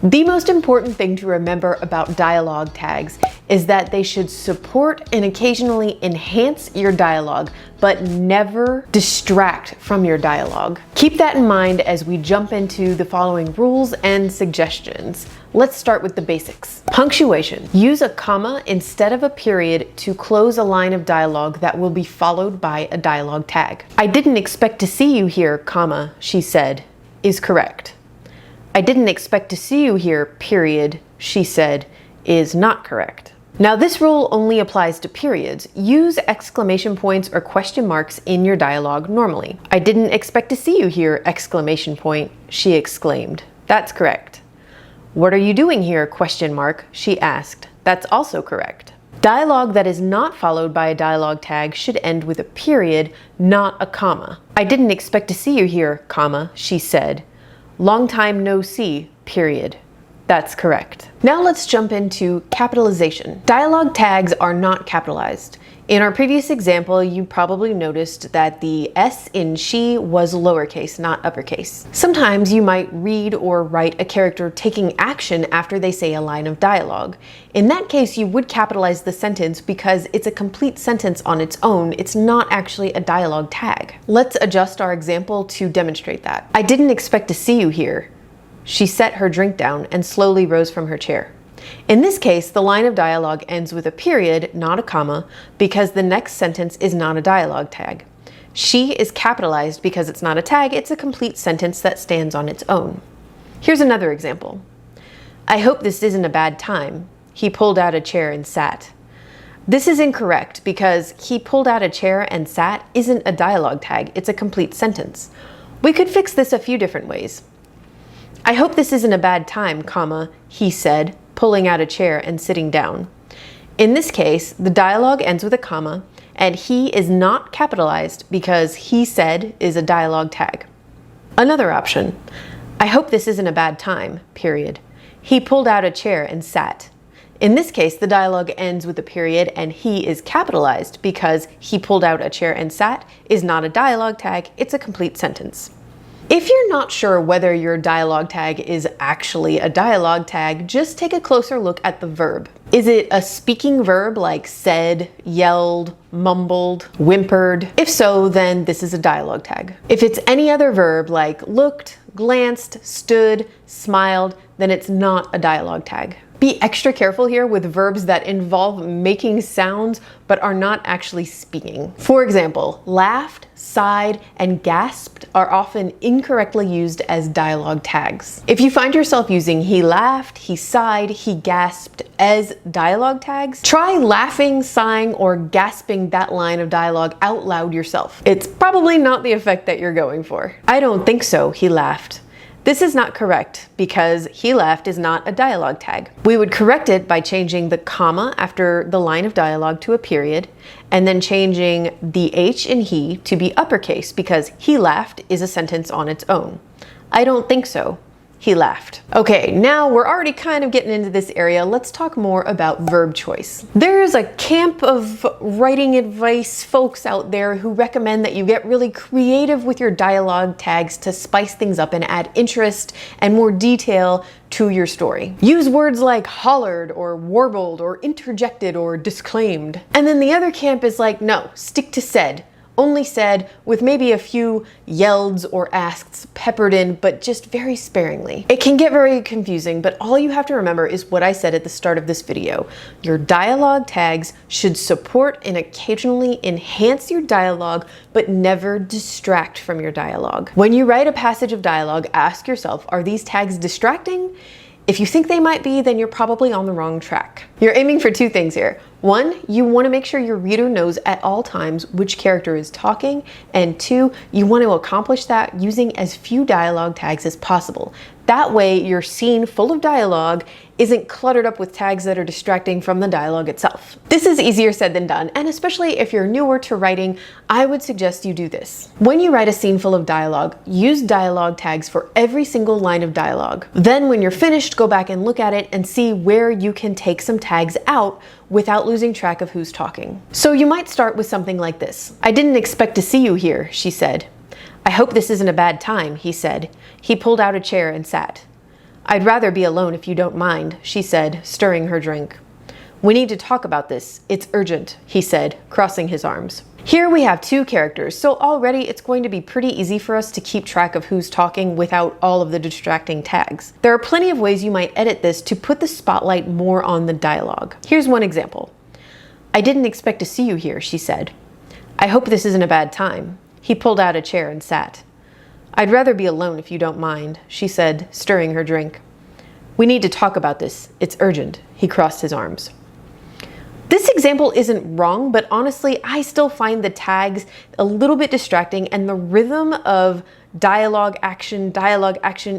The most important thing to remember about dialogue tags is that they should support and occasionally enhance your dialogue, but never distract from your dialogue. Keep that in mind as we jump into the following rules and suggestions. Let's start with the basics. Punctuation. Use a comma instead of a period to close a line of dialogue that will be followed by a dialogue tag. I didn't expect to see you here, comma, she said, is correct. I didn't expect to see you here, period, she said, is not correct. Now this rule only applies to periods. Use exclamation points or question marks in your dialogue normally. I didn't expect to see you here, exclamation point, she exclaimed. That's correct. What are you doing here, question mark, she asked. That's also correct. Dialogue that is not followed by a dialogue tag should end with a period, not a comma. I didn't expect to see you here, comma, she said. Long time no see, period. That's correct. Now let's jump into capitalization. Dialogue tags are not capitalized. In our previous example, you probably noticed that the S in she was lowercase, not uppercase. Sometimes you might read or write a character taking action after they say a line of dialogue. In that case, you would capitalize the sentence because it's a complete sentence on its own. It's not actually a dialogue tag. Let's adjust our example to demonstrate that. I didn't expect to see you here. She set her drink down and slowly rose from her chair. In this case, the line of dialogue ends with a period, not a comma, because the next sentence is not a dialogue tag. She is capitalized because it's not a tag, it's a complete sentence that stands on its own. Here's another example. I hope this isn't a bad time. He pulled out a chair and sat. This is incorrect because he pulled out a chair and sat isn't a dialogue tag, it's a complete sentence. We could fix this a few different ways. I hope this isn't a bad time, comma, he said, pulling out a chair and sitting down. In this case, the dialogue ends with a comma, and he is not capitalized because he said is a dialogue tag. Another option, I hope this isn't a bad time, period. He pulled out a chair and sat. In this case, the dialogue ends with a period and he is capitalized because he pulled out a chair and sat is not a dialogue tag, it's a complete sentence. If you're not sure whether your dialogue tag is actually a dialogue tag, just take a closer look at the verb. Is it a speaking verb like said, yelled, mumbled, whimpered? If so, then this is a dialogue tag. If it's any other verb like looked, glanced, stood, smiled, then it's not a dialogue tag. Be extra careful here with verbs that involve making sounds but are not actually speaking. For example, laughed, sighed, and gasped are often incorrectly used as dialogue tags. If you find yourself using he laughed, he sighed, he gasped as dialogue tags, try laughing, sighing, or gasping that line of dialogue out loud yourself. It's probably not the effect that you're going for. I don't think so, he laughed. This is not correct because he laughed is not a dialogue tag. We would correct it by changing the comma after the line of dialogue to a period and then changing the H in he to be uppercase because he laughed is a sentence on its own. I don't think so. He laughed. Okay, now we're already kind of getting into this area. Let's talk more about verb choice. There's a camp of writing advice folks out there who recommend that you get really creative with your dialogue tags to spice things up and add interest and more detail to your story. Use words like hollered or warbled or interjected or disclaimed. And then the other camp is like, no, stick to said. Only said with maybe a few yelds or asks peppered in, but just very sparingly. It can get very confusing, but all you have to remember is what I said at the start of this video. Your dialogue tags should support and occasionally enhance your dialogue, but never distract from your dialogue. When you write a passage of dialogue, ask yourself, are these tags distracting? If you think they might be, then you're probably on the wrong track. You're aiming for two things here. One, you want to make sure your reader knows at all times which character is talking, and two, you want to accomplish that using as few dialogue tags as possible. That way, your scene full of dialogue isn't cluttered up with tags that are distracting from the dialogue itself. This is easier said than done, and especially if you're newer to writing, I would suggest you do this. When you write a scene full of dialogue, use dialogue tags for every single line of dialogue. Then when you're finished, go back and look at it and see where you can take some tags out without losing track of who's talking. So you might start with something like this. I didn't expect to see you here, she said. I hope this isn't a bad time, he said. He pulled out a chair and sat. "I'd rather be alone if you don't mind," she said, stirring her drink. "We need to talk about this. It's urgent," he said, crossing his arms. Here we have two characters, so already it's going to be pretty easy for us to keep track of who's talking without all of the distracting tags. There are plenty of ways you might edit this to put the spotlight more on the dialogue. Here's one example. "I didn't expect to see you here," she said. "I hope this isn't a bad time." He pulled out a chair and sat. "I'd rather be alone if you don't mind," she said, stirring her drink. "We need to talk about this. It's urgent." He crossed his arms. This example isn't wrong, but honestly, I still find the tags a little bit distracting, and the rhythm of dialogue action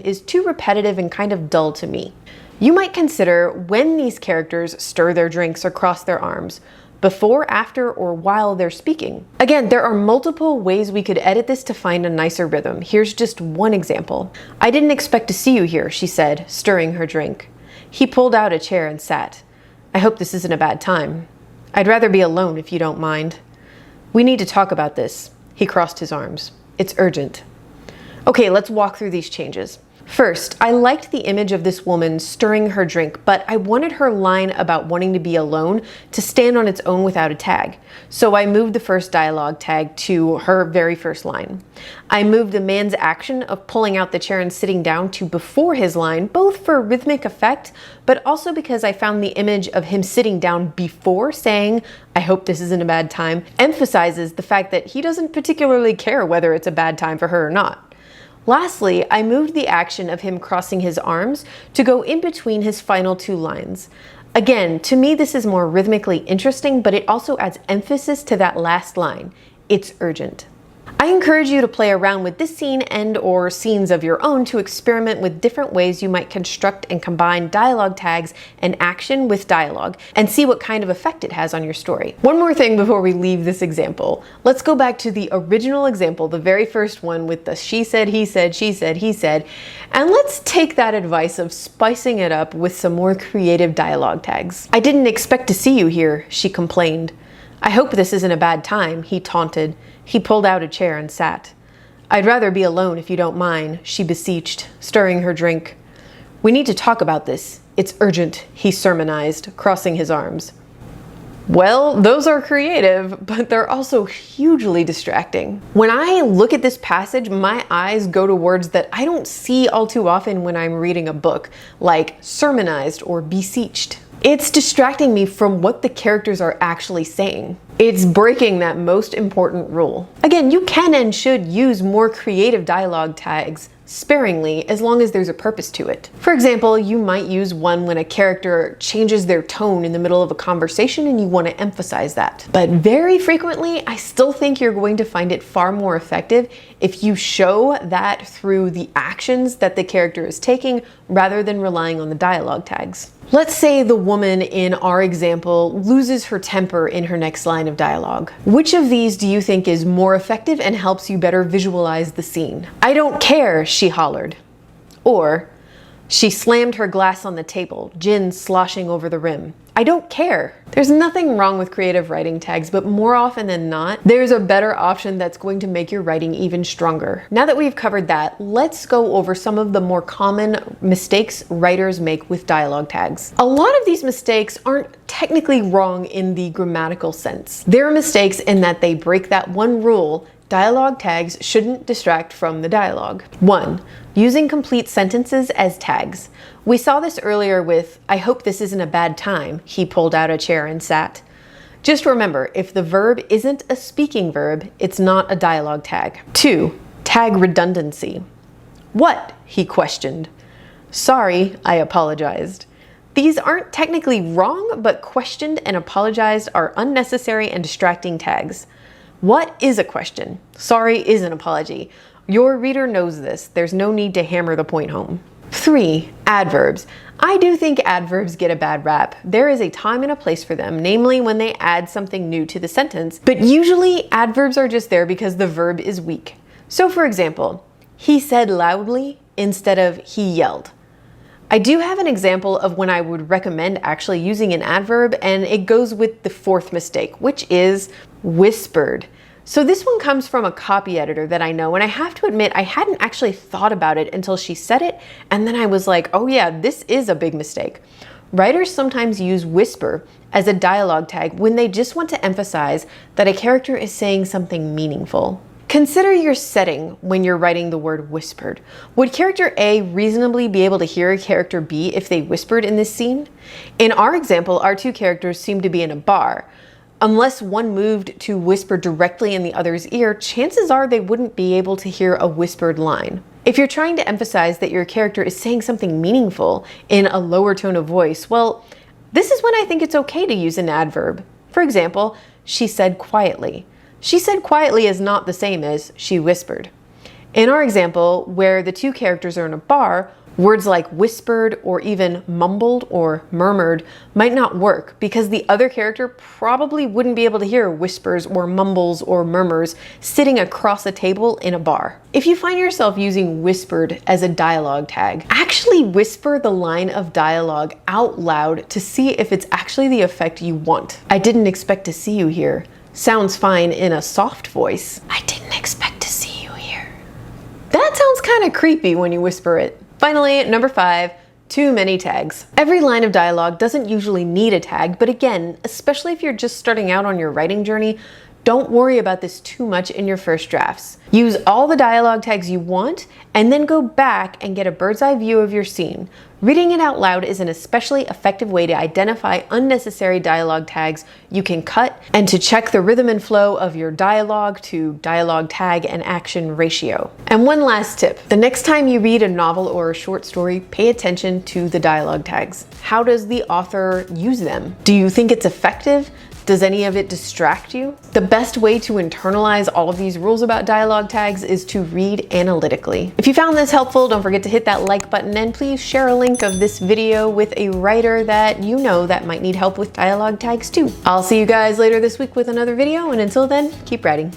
is too repetitive and kind of dull to me. You might consider when these characters stir their drinks or cross their arms, before, after, or while they're speaking. Again, there are multiple ways we could edit this to find a nicer rhythm. Here's just one example. "I didn't expect to see you here," she said, stirring her drink. He pulled out a chair and sat. "I hope this isn't a bad time. I'd rather be alone if you don't mind. We need to talk about this." He crossed his arms. "It's urgent." Okay, let's walk through these changes. First, I liked the image of this woman stirring her drink, but I wanted her line about wanting to be alone to stand on its own without a tag. So I moved the first dialogue tag to her very first line. I moved the man's action of pulling out the chair and sitting down to before his line, both for rhythmic effect, but also because I found the image of him sitting down before saying, "I hope this isn't a bad time," emphasizes the fact that he doesn't particularly care whether it's a bad time for her or not. Lastly, I moved the action of him crossing his arms to go in between his final two lines. Again, to me this is more rhythmically interesting, but it also adds emphasis to that last line. It's urgent. I encourage you to play around with this scene and/or scenes of your own to experiment with different ways you might construct and combine dialogue tags and action with dialogue and see what kind of effect it has on your story. One more thing before we leave this example. Let's go back to the original example, the very first one with the she said, he said, she said, he said, and let's take that advice of spicing it up with some more creative dialogue tags. "I didn't expect to see you here," she complained. "I hope this isn't a bad time," he taunted. He pulled out a chair and sat. "I'd rather be alone if you don't mind," she beseeched, stirring her drink. "We need to talk about this. It's urgent," he sermonized, crossing his arms. Well, those are creative, but they're also hugely distracting. When I look at this passage, my eyes go to words that I don't see all too often when I'm reading a book, like sermonized or beseeched. It's distracting me from what the characters are actually saying. It's breaking that most important rule. Again, you can and should use more creative dialogue tags sparingly as long as there's a purpose to it. For example, you might use one when a character changes their tone in the middle of a conversation and you want to emphasize that. But very frequently, I still think you're going to find it far more effective if you show that through the actions that the character is taking rather than relying on the dialogue tags. Let's say the woman in our example loses her temper in her next line of dialogue. Which of these do you think is more effective and helps you better visualize the scene? "I don't care," she hollered. Or, she slammed her glass on the table, gin sloshing over the rim. "I don't care." There's nothing wrong with creative writing tags, but more often than not, there's a better option that's going to make your writing even stronger. Now that we've covered that, let's go over some of the more common mistakes writers make with dialogue tags. A lot of these mistakes aren't technically wrong in the grammatical sense. They're mistakes in that they break that one rule: dialogue tags shouldn't distract from the dialogue. 1. Using complete sentences as tags. We saw this earlier with, "I hope this isn't a bad time." He pulled out a chair and sat. Just remember, if the verb isn't a speaking verb, it's not a dialogue tag. 2. Tag redundancy. "What?" he questioned. "Sorry," I apologized. These aren't technically wrong, but questioned and apologized are unnecessary and distracting tags. What is a question? Sorry is an apology. Your reader knows this. There's no need to hammer the point home. 3. Adverbs. I do think adverbs get a bad rap. There is a time and a place for them, namely when they add something new to the sentence, but usually adverbs are just there because the verb is weak. So for example, he said loudly instead of he yelled. I do have an example of when I would recommend actually using an adverb, and it goes with the 4th mistake, which is whispered. So this one comes from a copy editor that I know, and I have to admit I hadn't actually thought about it until she said it, and then I was like, oh yeah, this is a big mistake. Writers sometimes use whisper as a dialogue tag when they just want to emphasize that a character is saying something meaningful. Consider your setting when you're writing the word whispered. Would character A reasonably be able to hear character B if they whispered in this scene? In our example, our two characters seem to be in a bar. Unless one moved to whisper directly in the other's ear, chances are they wouldn't be able to hear a whispered line. If you're trying to emphasize that your character is saying something meaningful in a lower tone of voice, well, this is when I think it's okay to use an adverb. For example, she said quietly. She said quietly is not the same as she whispered. In our example, where the two characters are in a bar, words like whispered or even mumbled or murmured might not work because the other character probably wouldn't be able to hear whispers or mumbles or murmurs sitting across a table in a bar. If you find yourself using whispered as a dialogue tag, actually whisper the line of dialogue out loud to see if it's actually the effect you want. I didn't expect to see you here. Sounds fine in a soft voice. I didn't expect to see you here. That sounds kind of creepy when you whisper it. Finally, number 5, too many tags. Every line of dialogue doesn't usually need a tag, but again, especially if you're just starting out on your writing journey, don't worry about this too much in your first drafts. Use all the dialogue tags you want, and then go back and get a bird's eye view of your scene. Reading it out loud is an especially effective way to identify unnecessary dialogue tags you can cut and to check the rhythm and flow of your dialogue to dialogue tag and action ratio. And one last tip. The next time you read a novel or a short story, pay attention to the dialogue tags. How does the author use them? Do you think it's effective? Does any of it distract you? The best way to internalize all of these rules about dialogue tags is to read analytically. If you found this helpful, don't forget to hit that like button and please share a link of this video with a writer that you know that might need help with dialogue tags too. I'll see you guys later this week with another video, and until then, keep writing.